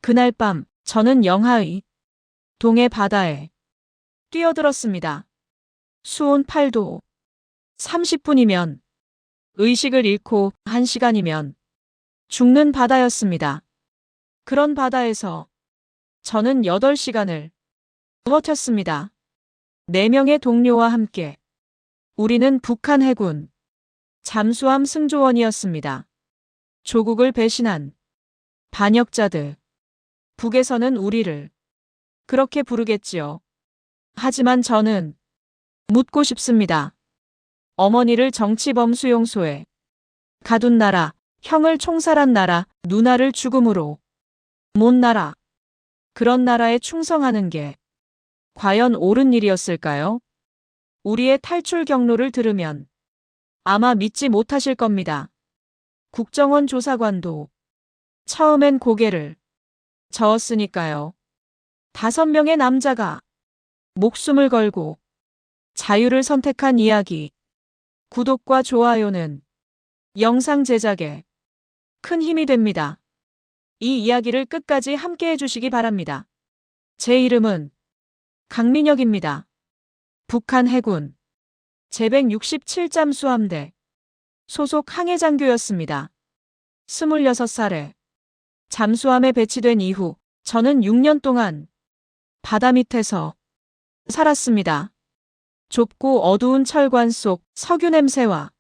그날 밤 저는 영하의 동해 바다에 뛰어들었습니다. 수온 8도. 30분이면 의식을 잃고 1시간이면 죽는 바다였습니다. 그런 바다에서 저는 8시간을 버텼습니다. 4명의 동료와 함께 우리는 북한 해군 잠수함 승조원이었습니다. 조국을 배신한 반역자들. 북에서는 우리를 그렇게 부르겠지요. 하지만 저는 묻고 싶습니다. 어머니를 정치범수용소에 가둔 나라, 형을 총살한 나라, 누나를 죽음으로 못 나라. 그런 나라에 충성하는 게 과연 옳은 일이었을까요? 우리의 탈출 경로를 들으면 아마 믿지 못하실 겁니다. 국정원 조사관도 처음엔 고개를 저었으니까요. 5명의 남자가 목숨을 걸고 자유를 선택한 이야기. 구독과 좋아요는 영상 제작에 큰 힘이 됩니다. 이 이야기를 끝까지 함께 해주시기 바랍니다. 제 이름은 강민혁입니다. 북한 해군 제167잠수함대 소속 항해장교였습니다. 26살에 잠수함에 배치된 이후 저는 6년 동안 바다 밑에서 살았습니다. 좁고 어두운 철관 속 석유 냄새와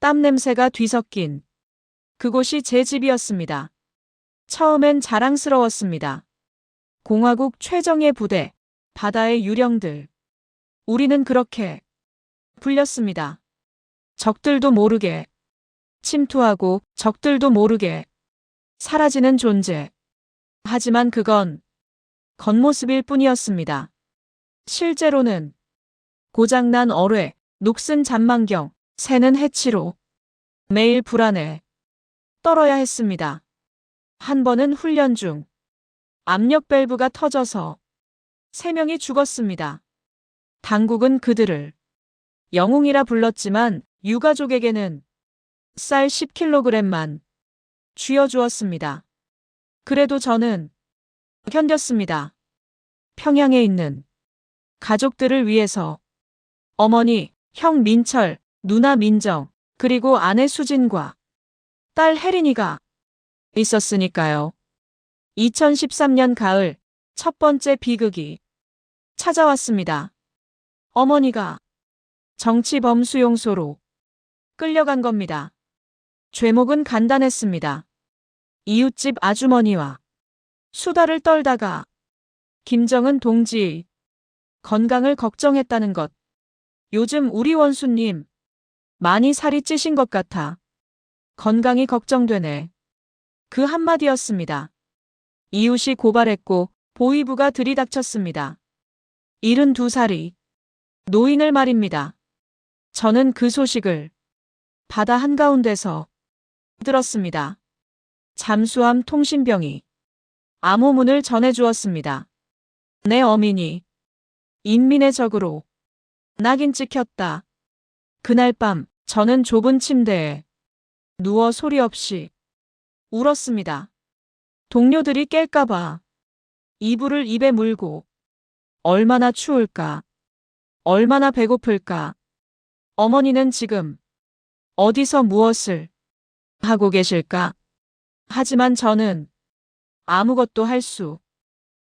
땀 냄새가 뒤섞인 그곳이 제 집이었습니다. 처음엔 자랑스러웠습니다. 공화국 최정예 부대, 바다의 유령들. 우리는 그렇게 불렸습니다. 적들도 모르게 침투하고 적들도 모르게 사라지는 존재. 하지만 그건 겉모습일 뿐이었습니다. 실제로는 고장난 어뢰, 녹슨 잔망경, 새는 해치로 매일 불안에 떨어야 했습니다. 한 번은 훈련 중 압력 밸브가 터져서 3명이 죽었습니다. 당국은 그들을 영웅이라 불렀지만 유가족에게는 쌀 10kg만 쥐어주었습니다. 그래도 저는 견뎠습니다. 평양에 있는 가족들을 위해서 어머니, 형 민철, 누나 민정, 그리고 아내 수진과 딸 혜린이가 있었으니까요. 2013년 가을 첫 번째 비극이 찾아왔습니다. 어머니가 정치범수용소로 끌려간 겁니다. 죄목은 간단했습니다. 이웃집 아주머니와 수다를 떨다가 김정은 동지의 건강을 걱정했다는 것. 요즘 우리 원수님 많이 살이 찌신 것 같아 건강이 걱정되네. 그 한마디였습니다. 이웃이 고발했고 보위부가 들이닥쳤습니다. 72살이 노인을 말입니다. 저는 그 소식을 바다 한가운데서 들었습니다. 잠수함 통신병이 암호문을 전해주었습니다. 내 어민이 인민의 적으로 낙인 찍혔다. 그날 밤 저는 좁은 침대에 누워 소리 없이 울었습니다. 동료들이 깰까봐 이불을 입에 물고 얼마나 추울까, 얼마나 배고플까. 어머니는 지금 어디서 무엇을 하고 계실까? 하지만 저는 아무것도 할 수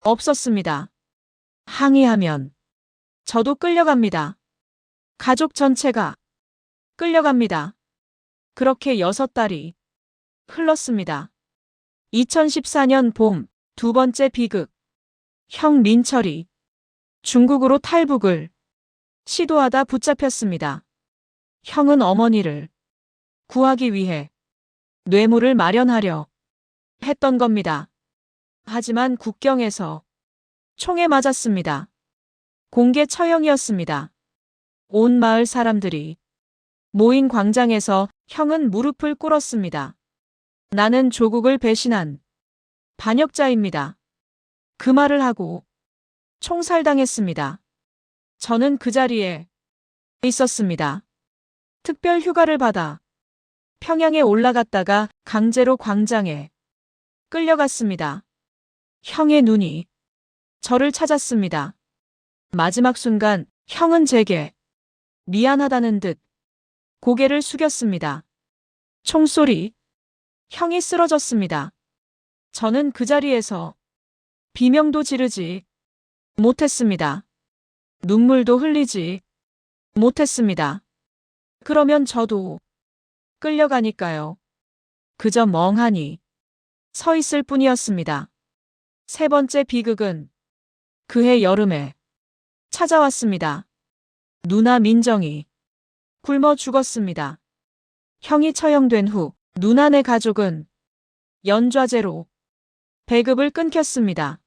없었습니다. 항의하면 저도 끌려갑니다. 가족 전체가 끌려갑니다. 그렇게 6달이 흘렀습니다. 2014년 봄 두 번째 비극. 형 민철이 중국으로 탈북을 시도하다 붙잡혔습니다. 형은 어머니를 구하기 위해 뇌물을 마련하려 했던 겁니다. 하지만 국경에서 총에 맞았습니다. 공개 처형이었습니다. 온 마을 사람들이 모인 광장에서 형은 무릎을 꿇었습니다. 나는 조국을 배신한 반역자입니다. 그 말을 하고 총살당했습니다. 저는 그 자리에 있었습니다. 특별 휴가를 받아 평양에 올라갔다가 강제로 광장에 끌려갔습니다. 형의 눈이 저를 찾았습니다. 마지막 순간 형은 제게 미안하다는 듯 고개를 숙였습니다. 총소리. 형이 쓰러졌습니다. 저는 그 자리에서 비명도 지르지 못했습니다. 눈물도 흘리지 못했습니다. 그러면 저도 끌려가니까요. 그저 멍하니 서 있을 뿐이었습니다. 세 번째 비극은 그해 여름에 찾아왔습니다. 누나 민정이 굶어 죽었습니다. 형이 처형된 후 누나네 가족은 연좌제로 배급을 끊겼습니다.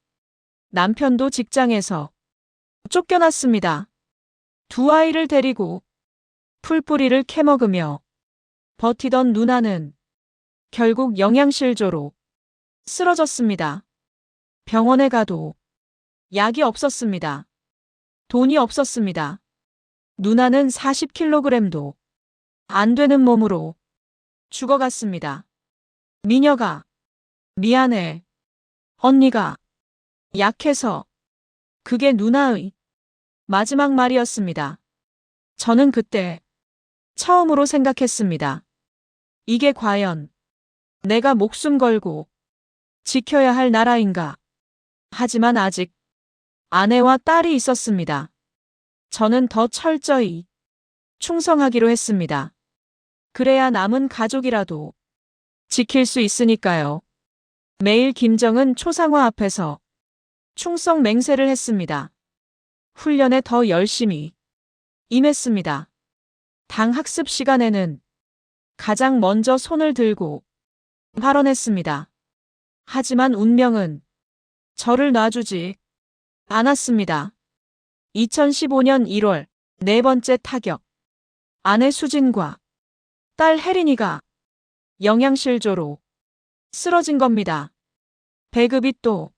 남편도 직장에서 쫓겨났습니다. 두 아이를 데리고 풀뿌리를 캐먹으며 버티던 누나는 결국 영양실조로 쓰러졌습니다. 병원에 가도 약이 없었습니다. 돈이 없었습니다. 누나는 40kg도 안 되는 몸으로 죽어갔습니다. 미녀가 미안해. 언니가 약해서. 그게 누나의 마지막 말이었습니다. 저는 그때 처음으로 생각했습니다. 이게 과연 내가 목숨 걸고 지켜야 할 나라인가? 하지만 아직 아내와 딸이 있었습니다. 저는 더 철저히 충성하기로 했습니다. 그래야 남은 가족이라도 지킬 수 있으니까요. 매일 김정은 초상화 앞에서 충성 맹세를 했습니다. 훈련에 더 열심히 임했습니다. 당 학습 시간에는 가장 먼저 손을 들고 발언했습니다. 하지만 운명은 저를 놔주지 않았습니다. 2015년 1월 네 번째 타격. 아내 수진과 딸 혜린이가 영양실조로 쓰러진 겁니다. 배급이 또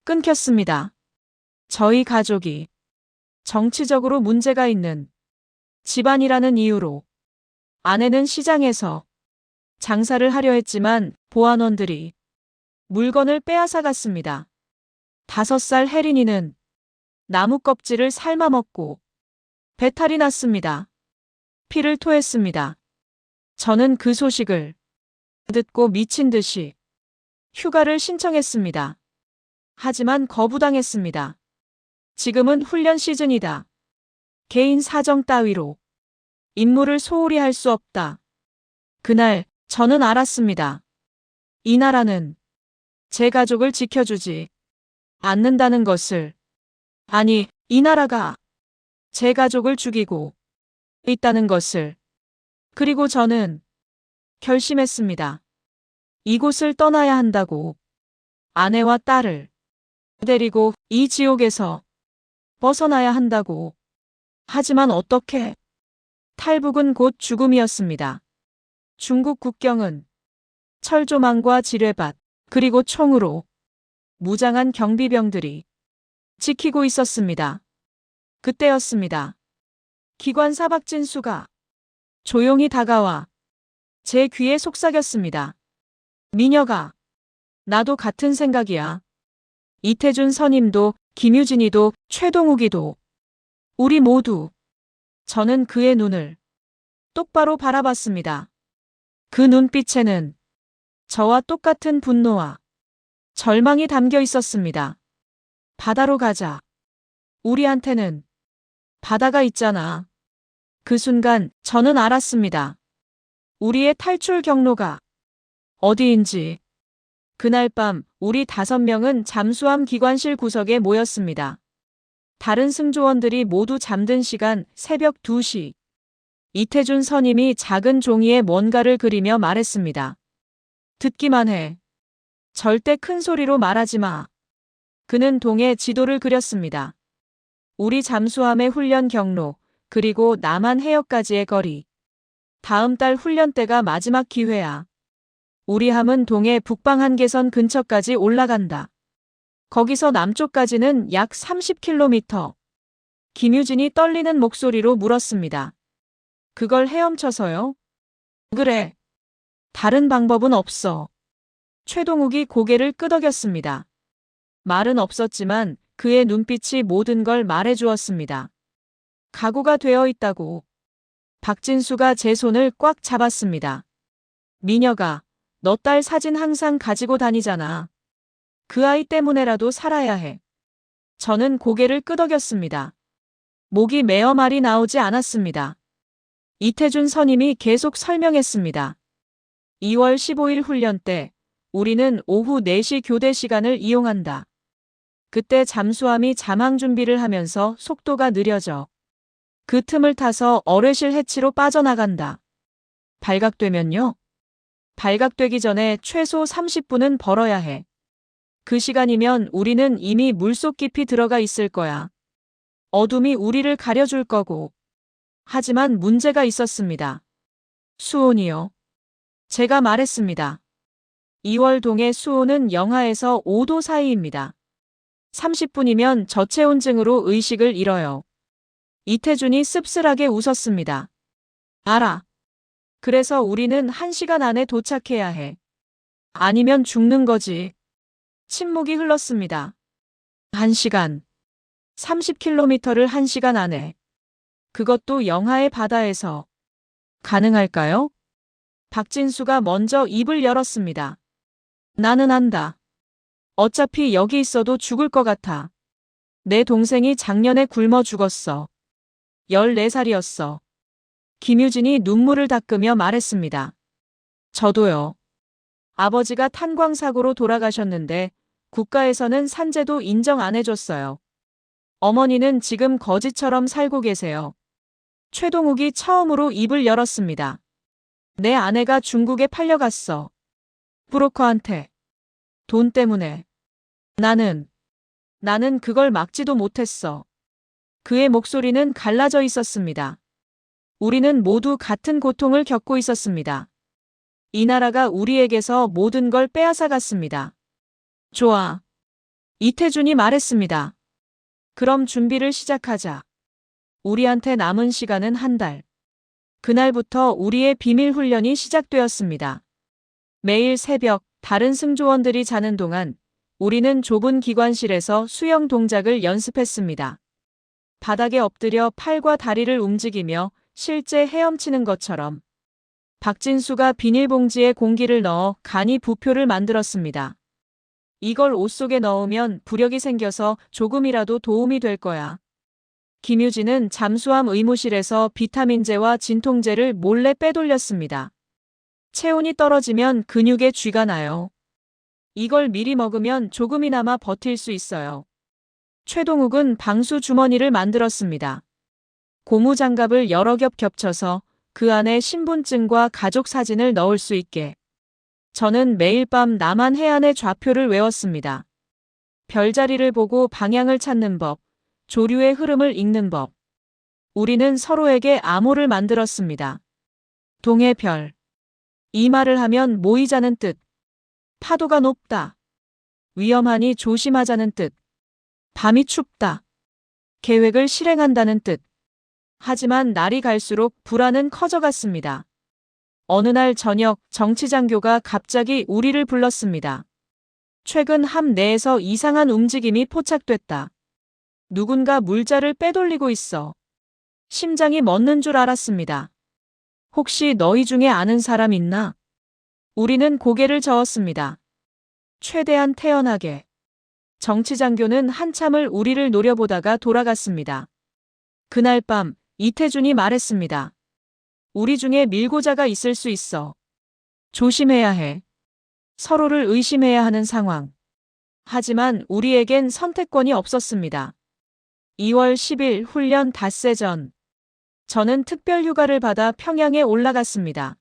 끊겼습니다. 저희 가족이 정치적으로 문제가 있는 집안이라는 이유로 아내는 시장에서 장사를 하려 했지만 보안원들이 물건을 빼앗아 갔습니다. 5살 혜린이는 나무 껍질을 삶아 먹고 배탈이 났습니다. 피를 토했습니다. 저는 그 소식을 듣고 미친 듯이 휴가를 신청했습니다. 하지만 거부당했습니다. 지금은 훈련 시즌이다. 개인 사정 따위로 임무를 소홀히 할 수 없다. 그날 저는 알았습니다. 이 나라는 제 가족을 지켜주지 않는다는 것을. 아니, 이 나라가 제 가족을 죽이고 있다는 것을. 그리고 저는 결심했습니다. 이곳을 떠나야 한다고. 아내와 딸을 데리고 이 지옥에서 벗어나야 한다고. 하지만 어떻게? 탈북은 곧 죽음이었습니다. 중국 국경은 철조망과 지뢰밭, 그리고 총으로 무장한 경비병들이 지키고 있었습니다. 그때였습니다. 기관사 박진수가 조용히 다가와 제 귀에 속삭였습니다. 미녀가, 나도 같은 생각이야. 이태준 선임도, 김유진이도, 최동욱이도, 우리 모두. 저는 그의 눈을 똑바로 바라봤습니다. 그 눈빛에는 저와 똑같은 분노와 절망이 담겨 있었습니다. 바다로 가자. 우리한테는 바다가 있잖아. 그 순간 저는 알았습니다. 우리의 탈출 경로가 어디인지. 그날 밤 우리 5명은 잠수함 기관실 구석에 모였습니다. 다른 승조원들이 모두 잠든 시간 새벽 2시. 이태준 선임이 작은 종이에 뭔가를 그리며 말했습니다. 듣기만 해. 절대 큰 소리로 말하지 마. 그는 동해 지도를 그렸습니다. 우리 잠수함의 훈련 경로, 그리고 남한 해역까지의 거리. 다음 달 훈련 때가 마지막 기회야. 우리 함은 동해 북방 한계선 근처까지 올라간다. 거기서 남쪽까지는 약 30km. 김유진이 떨리는 목소리로 물었습니다. 그걸 헤엄쳐서요? 그래. 다른 방법은 없어. 최동욱이 고개를 끄덕였습니다. 말은 없었지만 그의 눈빛이 모든 걸 말해주었습니다. 각오가 되어 있다고. 박진수가 제 손을 꽉 잡았습니다. 미녀가, 너 딸 사진 항상 가지고 다니잖아. 그 아이 때문에라도 살아야 해. 저는 고개를 끄덕였습니다. 목이 메어 말이 나오지 않았습니다. 이태준 선임이 계속 설명했습니다. 2월 15일 훈련 때 우리는 오후 4시 교대 시간을 이용한다. 그때 잠수함이 잠항 준비를 하면서 속도가 느려져. 그 틈을 타서 어뢰실 해치로 빠져나간다. 발각되면요? 발각되기 전에 최소 30분은 벌어야 해. 그 시간이면 우리는 이미 물속 깊이 들어가 있을 거야. 어둠이 우리를 가려줄 거고. 하지만 문제가 있었습니다. 수온이요. 제가 말했습니다. 2월 동의 수온은 영하에서 5도 사이입니다. 30분이면 저체온증으로 의식을 잃어요. 이태준이 씁쓸하게 웃었습니다. 알아. 그래서 우리는 1시간 안에 도착해야 해. 아니면 죽는 거지. 침묵이 흘렀습니다. 1시간. 30km를 1시간 안에. 그것도 영하의 바다에서. 가능할까요? 박진수가 먼저 입을 열었습니다. 나는 안다. 어차피 여기 있어도 죽을 것 같아. 내 동생이 작년에 굶어 죽었어. 14살이었어. 김유진이 눈물을 닦으며 말했습니다. 저도요. 아버지가 탄광사고로 돌아가셨는데 국가에서는 산재도 인정 안 해줬어요. 어머니는 지금 거지처럼 살고 계세요. 최동욱이 처음으로 입을 열었습니다. 내 아내가 중국에 팔려갔어. 브로커한테. 돈 때문에. 나는 그걸 막지도 못했어. 그의 목소리는 갈라져 있었습니다. 우리는 모두 같은 고통을 겪고 있었습니다. 이 나라가 우리에게서 모든 걸 빼앗아갔습니다. 좋아. 이태준이 말했습니다. 그럼 준비를 시작하자. 우리한테 남은 시간은 1달. 그날부터 우리의 비밀 훈련이 시작되었습니다. 매일 새벽 다른 승조원들이 자는 동안 우리는 좁은 기관실에서 수영 동작을 연습했습니다. 바닥에 엎드려 팔과 다리를 움직이며 실제 헤엄치는 것처럼. 박진수가 비닐봉지에 공기를 넣어 간이 부표를 만들었습니다. 이걸 옷 속에 넣으면 부력이 생겨서 조금이라도 도움이 될 거야. 김유진은 잠수함 의무실에서 비타민제와 진통제를 몰래 빼돌렸습니다. 체온이 떨어지면 근육에 쥐가 나요. 이걸 미리 먹으면 조금이나마 버틸 수 있어요. 최동욱은 방수 주머니를 만들었습니다. 고무장갑을 여러 겹 겹쳐서 그 안에 신분증과 가족 사진을 넣을 수 있게. 저는 매일 밤 남한 해안의 좌표를 외웠습니다. 별자리를 보고 방향을 찾는 법, 조류의 흐름을 읽는 법. 우리는 서로에게 암호를 만들었습니다. 동해 별. 이 말을 하면 모이자는 뜻. 파도가 높다. 위험하니 조심하자는 뜻. 밤이 춥다. 계획을 실행한다는 뜻. 하지만 날이 갈수록 불안은 커져갔습니다. 어느 날 저녁 정치장교가 갑자기 우리를 불렀습니다. 최근 함 내에서 이상한 움직임이 포착됐다. 누군가 물자를 빼돌리고 있어. 심장이 멎는 줄 알았습니다. 혹시 너희 중에 아는 사람 있나? 우리는 고개를 저었습니다. 최대한 태연하게. 정치장교는 한참을 우리를 노려보다가 돌아갔습니다. 그날 밤 이태준이 말했습니다. 우리 중에 밀고자가 있을 수 있어. 조심해야 해. 서로를 의심해야 하는 상황. 하지만 우리에겐 선택권이 없었습니다. 2월 10일 훈련 닷새 전. 저는 특별 휴가를 받아 평양에 올라갔습니다.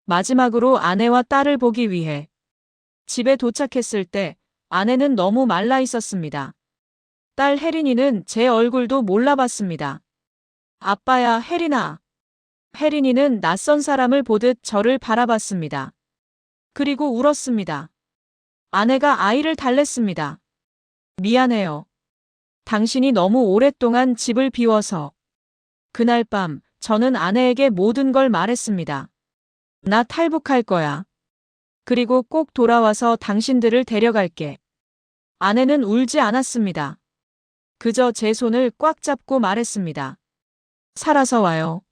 마지막으로 아내와 딸을 보기 위해. 집에 도착했을 때 아내는 너무 말라 있었습니다. 딸 혜린이는 제 얼굴도 몰라봤습니다. 아빠야, 혜린아. 혜린이는 낯선 사람을 보듯 저를 바라봤습니다. 그리고 울었습니다. 아내가 아이를 달랬습니다. 미안해요. 당신이 너무 오랫동안 집을 비워서. 그날 밤 저는 아내에게 모든 걸 말했습니다. 나 탈북할 거야. 그리고 꼭 돌아와서 당신들을 데려갈게. 아내는 울지 않았습니다. 그저 제 손을 꽉 잡고 말했습니다. 살아서 와요.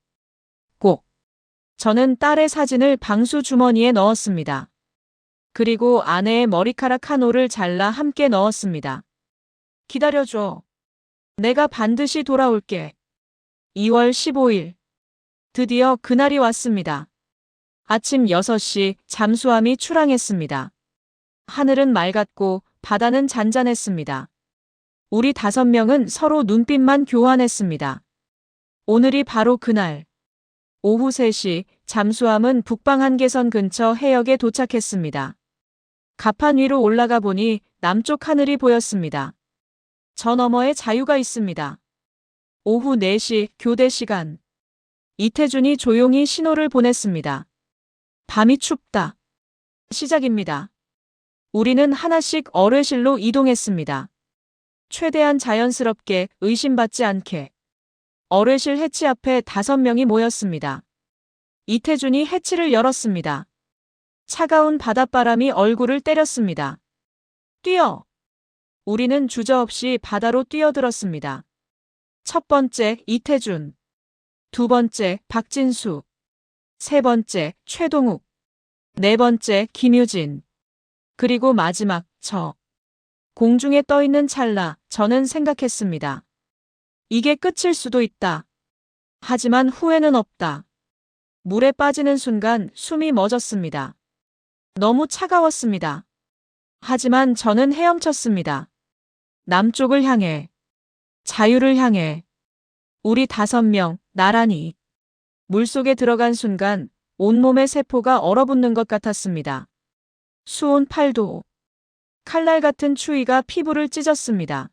꼭. 저는 딸의 사진을 방수 주머니에 넣었습니다. 그리고 아내의 머리카락 한 올을 잘라 함께 넣었습니다. 기다려줘. 내가 반드시 돌아올게. 2월 15일. 드디어 그날이 왔습니다. 아침 6시 잠수함이 출항했습니다. 하늘은 맑았고 바다는 잔잔했습니다. 우리 5명은 서로 눈빛만 교환했습니다. 오늘이 바로 그날. 오후 3시 잠수함은 북방 한계선 근처 해역에 도착했습니다. 갑판 위로 올라가 보니 남쪽 하늘이 보였습니다. 저 너머에 자유가 있습니다. 오후 4시 교대 시간. 이태준이 조용히 신호를 보냈습니다. 밤이 춥다. 시작입니다. 우리는 하나씩 어뢰실로 이동했습니다. 최대한 자연스럽게 의심받지 않게. 어뢰실 해치 앞에 5명이 모였습니다. 이태준이 해치를 열었습니다. 차가운 바닷바람이 얼굴을 때렸습니다. 뛰어! 우리는 주저없이 바다로 뛰어들었습니다. 첫 번째 이태준, 두 번째 박진수, 세 번째 최동욱, 네 번째 김유진, 그리고 마지막 저. 공중에 떠 있는 찰나 저는 생각했습니다. 이게 끝일 수도 있다. 하지만 후회는 없다. 물에 빠지는 순간 숨이 멎었습니다. 너무 차가웠습니다. 하지만 저는 헤엄쳤습니다. 남쪽을 향해. 자유를 향해. 우리 5명 나란히. 물속에 들어간 순간 온몸의 세포가 얼어붙는 것 같았습니다. 수온 8도. 칼날 같은 추위가 피부를 찢었습니다.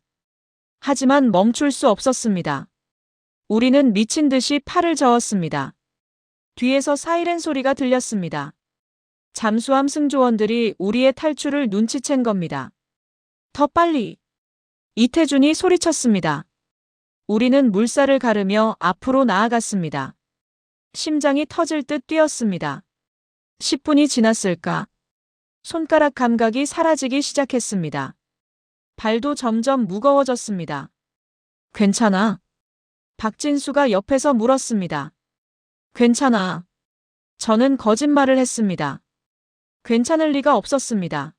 하지만 멈출 수 없었습니다. 우리는 미친 듯이 팔을 저었습니다. 뒤에서 사이렌 소리가 들렸습니다. 잠수함 승조원들이 우리의 탈출을 눈치챈 겁니다. 더 빨리! 이태준이 소리쳤습니다. 우리는 물살을 가르며 앞으로 나아갔습니다. 심장이 터질 듯 뛰었습니다. 10분이 지났을까? 손가락 감각이 사라지기 시작했습니다. 발도 점점 무거워졌습니다. 괜찮아? 박진수가 옆에서 물었습니다. 괜찮아. 저는 거짓말을 했습니다. 괜찮을 리가 없었습니다.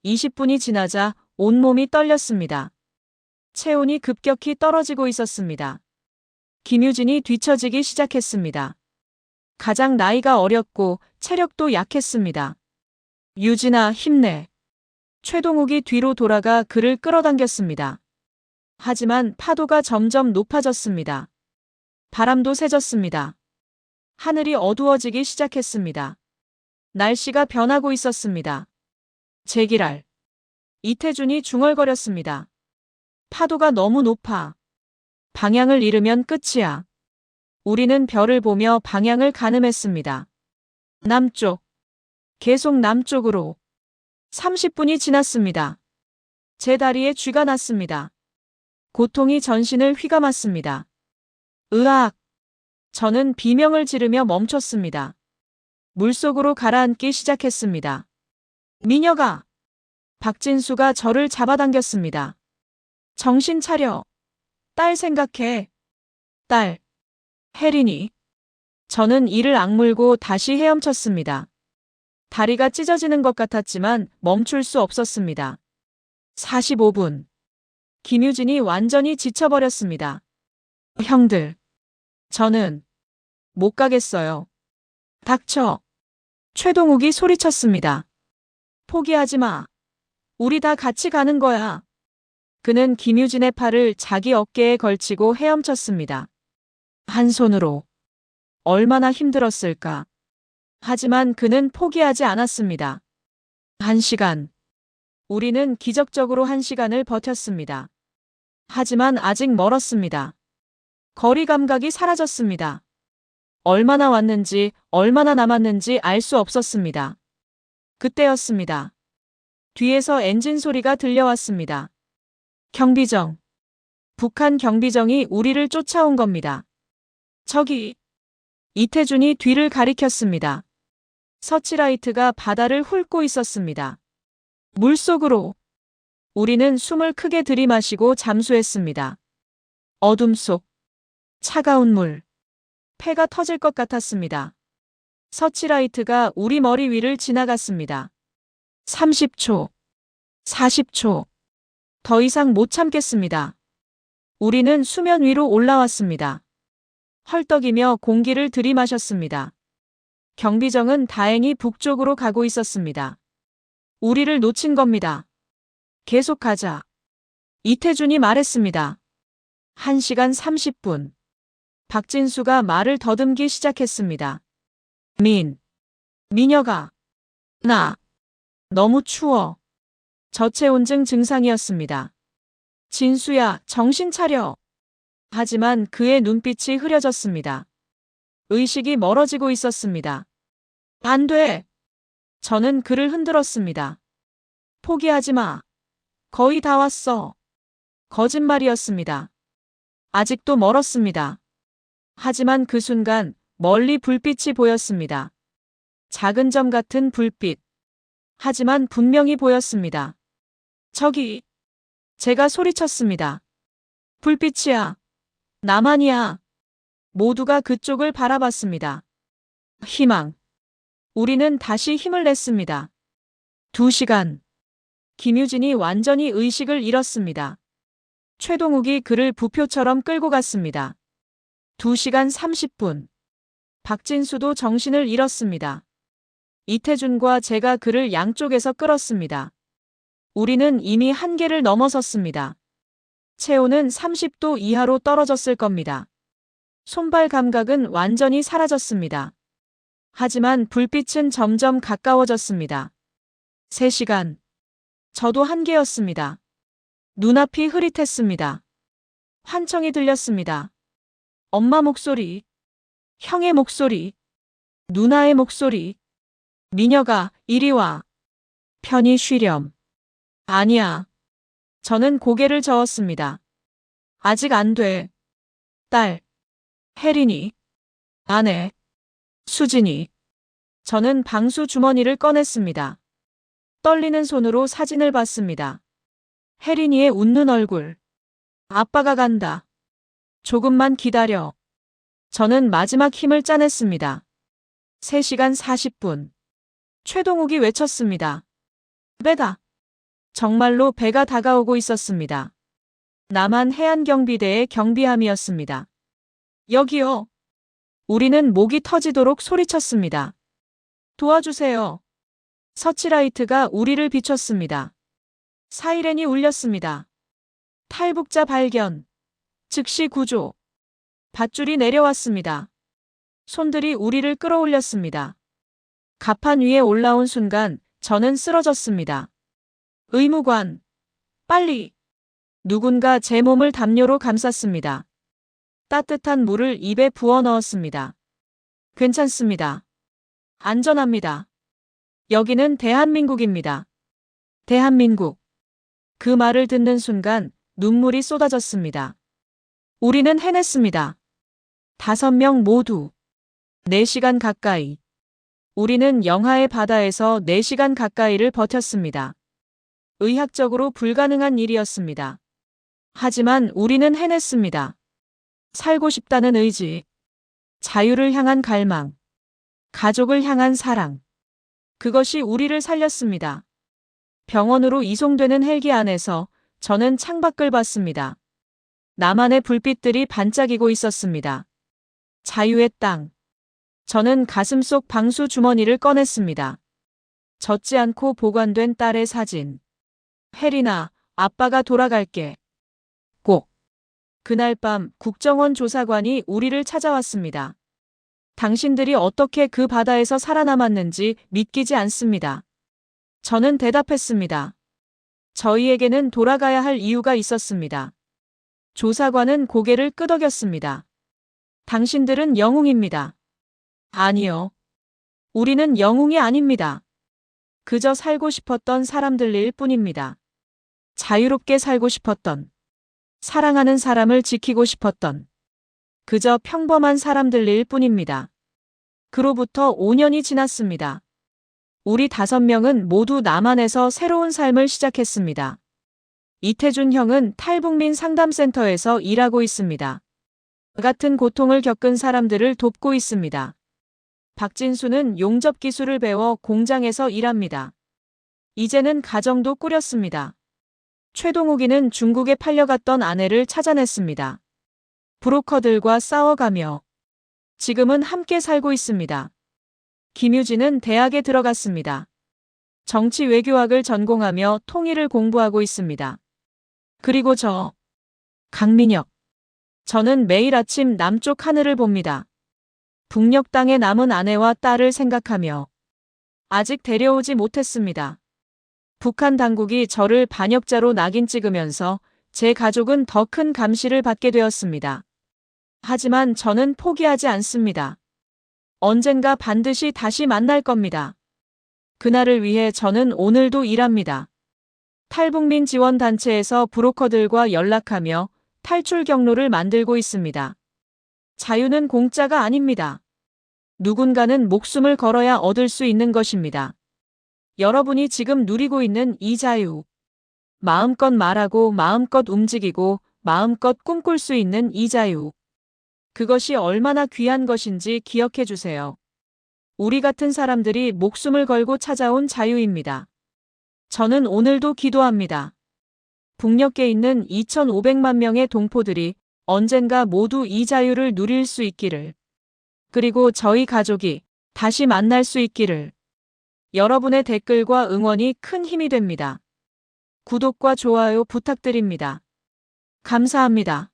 20분이 지나자 온몸이 떨렸습니다. 체온이 급격히 떨어지고 있었습니다. 김유진이 뒤처지기 시작했습니다. 가장 나이가 어렸고 체력도 약했습니다. 유진아, 힘내. 최동욱이 뒤로 돌아가 그를 끌어당겼습니다. 하지만 파도가 점점 높아졌습니다. 바람도 세졌습니다. 하늘이 어두워지기 시작했습니다. 날씨가 변하고 있었습니다. 제기랄. 이태준이 중얼거렸습니다. 파도가 너무 높아. 방향을 잃으면 끝이야. 우리는 별을 보며 방향을 가늠했습니다. 남쪽. 계속 남쪽으로. 30분이 지났습니다. 제 다리에 쥐가 났습니다. 고통이 전신을 휘감았습니다. 으악! 저는 비명을 지르며 멈췄습니다. 물속으로 가라앉기 시작했습니다. 미녀가! 박진수가 저를 잡아당겼습니다. 정신 차려. 딸 생각해. 딸. 혜린이. 저는 이를 악물고 다시 헤엄쳤습니다. 다리가 찢어지는 것 같았지만 멈출 수 없었습니다. 45분. 김유진이 완전히 지쳐버렸습니다. 형들. 저는 못 가겠어요. 닥쳐. 최동욱이 소리쳤습니다. 포기하지 마. 우리 다 같이 가는 거야. 그는 김유진의 팔을 자기 어깨에 걸치고 헤엄쳤습니다. 한 손으로. 얼마나 힘들었을까. 하지만 그는 포기하지 않았습니다. 1시간. 우리는 기적적으로 1시간을 버텼습니다. 하지만 아직 멀었습니다. 거리 감각이 사라졌습니다. 얼마나 왔는지, 얼마나 남았는지 알 수 없었습니다. 그때였습니다. 뒤에서 엔진 소리가 들려왔습니다. 경비정. 북한 경비정이 우리를 쫓아온 겁니다. 저기. 이태준이 뒤를 가리켰습니다. 서치라이트가 바다를 훑고 있었습니다. 물속으로. 우리는 숨을 크게 들이마시고 잠수했습니다. 어둠 속 차가운 물. 폐가 터질 것 같았습니다. 서치라이트가 우리 머리 위를 지나갔습니다. 30초, 40초. 더 이상 못 참겠습니다. 우리는 수면 위로 올라왔습니다. 헐떡이며 공기를 들이마셨습니다. 경비정은 다행히 북쪽으로 가고 있었습니다. 우리를 놓친 겁니다. 계속 가자. 이태준이 말했습니다. 1시간 30분. 박진수가 말을 더듬기 시작했습니다. 민혁아. 나. 너무 추워. 저체온증 증상이었습니다. 진수야, 정신 차려. 하지만 그의 눈빛이 흐려졌습니다. 의식이 멀어지고 있었습니다. 안 돼. 저는 그를 흔들었습니다. 포기하지 마. 거의 다 왔어. 거짓말이었습니다. 아직도 멀었습니다. 하지만 그 순간 멀리 불빛이 보였습니다. 작은 점 같은 불빛. 하지만 분명히 보였습니다. 저기. 제가 소리쳤습니다. 불빛이야. 나만이야. 모두가 그쪽을 바라봤습니다. 희망. 우리는 다시 힘을 냈습니다. 2시간. 김유진이 완전히 의식을 잃었습니다. 최동욱이 그를 부표처럼 끌고 갔습니다. 2시간 30분. 박진수도 정신을 잃었습니다. 이태준과 제가 그를 양쪽에서 끌었습니다. 우리는 이미 한계를 넘어섰습니다. 체온은 30도 이하로 떨어졌을 겁니다. 손발 감각은 완전히 사라졌습니다. 하지만 불빛은 점점 가까워졌습니다. 3시간. 저도 한계였습니다. 눈앞이 흐릿했습니다. 환청이 들렸습니다. 엄마 목소리, 형의 목소리, 누나의 목소리. 민혁아, 이리 와. 편히 쉬렴. 아니야. 저는 고개를 저었습니다. 아직 안 돼. 딸. 혜린이. 아내. 수진이. 저는 방수 주머니를 꺼냈습니다. 떨리는 손으로 사진을 봤습니다. 혜린이의 웃는 얼굴. 아빠가 간다. 조금만 기다려. 저는 마지막 힘을 짜냈습니다. 3시간 40분. 최동욱이 외쳤습니다. 배다. 정말로 배가 다가오고 있었습니다. 남한 해안경비대의 경비함이었습니다. 여기요. 우리는 목이 터지도록 소리쳤습니다. 도와주세요. 서치라이트가 우리를 비췄습니다. 사이렌이 울렸습니다. 탈북자 발견. 즉시 구조. 밧줄이 내려왔습니다. 손들이 우리를 끌어올렸습니다. 갑판 위에 올라온 순간 저는 쓰러졌습니다. 의무관. 빨리. 누군가 제 몸을 담요로 감쌌습니다. 따뜻한 물을 입에 부어 넣었습니다. 괜찮습니다. 안전합니다. 여기는 대한민국입니다. 대한민국. 그 말을 듣는 순간 눈물이 쏟아졌습니다. 우리는 해냈습니다. 5명 모두. 4시간 가까이. 우리는 영하의 바다에서 4시간 가까이를 버텼습니다. 의학적으로 불가능한 일이었습니다. 하지만 우리는 해냈습니다. 살고 싶다는 의지, 자유를 향한 갈망, 가족을 향한 사랑. 그것이 우리를 살렸습니다. 병원으로 이송되는 헬기 안에서 저는 창밖을 봤습니다. 나만의 불빛들이 반짝이고 있었습니다. 자유의 땅. 저는 가슴속 방수 주머니를 꺼냈습니다. 젖지 않고 보관된 딸의 사진. 혜린아, 아빠가 돌아갈게. 꼭. 그날 밤 국정원 조사관이 우리를 찾아왔습니다. 당신들이 어떻게 그 바다에서 살아남았는지 믿기지 않습니다. 저는 대답했습니다. 저희에게는 돌아가야 할 이유가 있었습니다. 조사관은 고개를 끄덕였습니다. 당신들은 영웅입니다. 아니요. 우리는 영웅이 아닙니다. 그저 살고 싶었던 사람들일 뿐입니다. 자유롭게 살고 싶었던, 사랑하는 사람을 지키고 싶었던, 그저 평범한 사람들일 뿐입니다. 그로부터 5년이 지났습니다. 우리 5명은 모두 남한에서 새로운 삶을 시작했습니다. 이태준 형은 탈북민 상담센터에서 일하고 있습니다. 같은 고통을 겪은 사람들을 돕고 있습니다. 박진수는 용접 기술을 배워 공장에서 일합니다. 이제는 가정도 꾸렸습니다. 최동욱이는 중국에 팔려갔던 아내를 찾아냈습니다. 브로커들과 싸워가며 지금은 함께 살고 있습니다. 김유진은 대학에 들어갔습니다. 정치 외교학을 전공하며 통일을 공부하고 있습니다. 그리고 강민혁. 저는 매일 아침 남쪽 하늘을 봅니다. 북녘 땅에 남은 아내와 딸을 생각하며 아직 데려오지 못했습니다. 북한 당국이 저를 반역자로 낙인 찍으면서 제 가족은 더 큰 감시를 받게 되었습니다. 하지만 저는 포기하지 않습니다. 언젠가 반드시 다시 만날 겁니다. 그날을 위해 저는 오늘도 일합니다. 탈북민 지원단체에서 브로커들과 연락하며 탈출 경로를 만들고 있습니다. 자유는 공짜가 아닙니다. 누군가는 목숨을 걸어야 얻을 수 있는 것입니다. 여러분이 지금 누리고 있는 이 자유. 마음껏 말하고 마음껏 움직이고 마음껏 꿈꿀 수 있는 이 자유. 그것이 얼마나 귀한 것인지 기억해 주세요. 우리 같은 사람들이 목숨을 걸고 찾아온 자유입니다. 저는 오늘도 기도합니다. 북녘에 있는 2,500만 명의 동포들이 언젠가 모두 이 자유를 누릴 수 있기를. 그리고 저희 가족이 다시 만날 수 있기를. 여러분의 댓글과 응원이 큰 힘이 됩니다. 구독과 좋아요 부탁드립니다. 감사합니다.